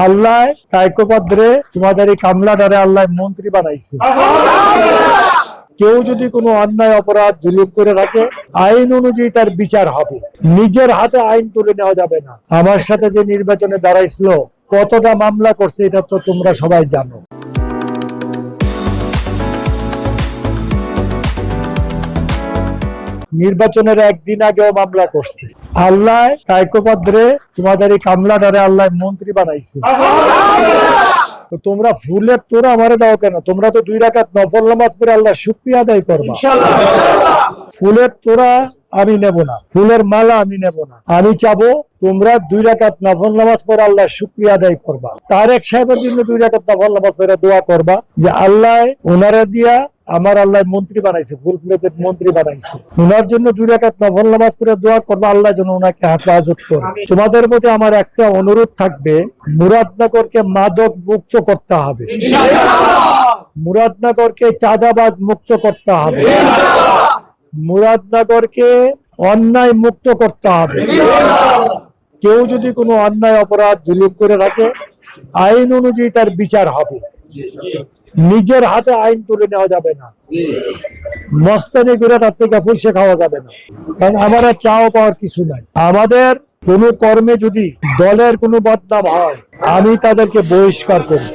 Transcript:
আল্লাহ কায়কোপাদ্রে তোমাদের এই কামলাটারে আল্লাহ মন্ত্রী বানাইছে। কেউ যদি কোনো অন্যায় অপরাধ জুলুম করে রাখে, আইন অনুযায়ী তার বিচার হবে। নিজের হাতে আইন তুলে নেওয়া যাবে না। আমার সাথে যে নির্বাচনে দাঁড়াইছিল, কতটা মামলা করছে এটা তো তোমরা সবাই জানো। নির্বাচনের একদিন আগেও মামলা করছে। আল্লাহ কায়কোপাদ্রে তোমাদের এই কামলাটারে আল্লাহ মন্ত্রী বানাইছে। তো তোমরা ফুলের তোরা আমারে দাও কেন? তোমরা তো 2 রাকাত নফল নামাজ পড়ে আল্লাহ শুকরিয়া আদায় করবা। ফুলের তোরা আমি নেব না, ফুলের মালা আমি নেব না। আমি চাবো তোমরা 2 রাকাত নফল নামাজ পড়ে আল্লাহ শুকরিয়া আদায় করবা। তারেক সাহেবের জন্য 2 রাকাত নফল নামাজ পড়ে দোয়া করবা যে আল্লাহ ওনারা দিয়া আমার আল্লাহ মন্ত্রী বানাইছে, ফুল প্লেটের মন্ত্রী বানাইছে। ওনার জন্য 2 রাকাত নফল নামাজ পড়ে দোয়া করবা, আল্লাহ যেন ওনাকে হেফাজত করে। তোমাদের প্রতি আমার একটা অনুরোধ থাকবে, মুরাদনগরকে মাদক মুক্ত করতে হবে, মুরাদনগরকে চাঁদাবাজ মুক্ত করতে হবে, মুরাদনগরকে অন্যায় মুক্ত করতে হবে। কেউ যদি কোনো অন্যায় অপরাধ জুলুম করে রাখে, আইন অনুযায়ী তার বিচার হবে। নিজের হাতে আইন তুলে নেওয়া যাবে না। মস্তানি করে তার থেকে পয়সা খাওয়া যাবে না। কারণ আমার চাও পাওয়ার কিছু নাই। আমাদের কোনো কর্মে যদি দলের কোনো বদনাম হয়, আমি তাদেরকে বহিষ্কার করি।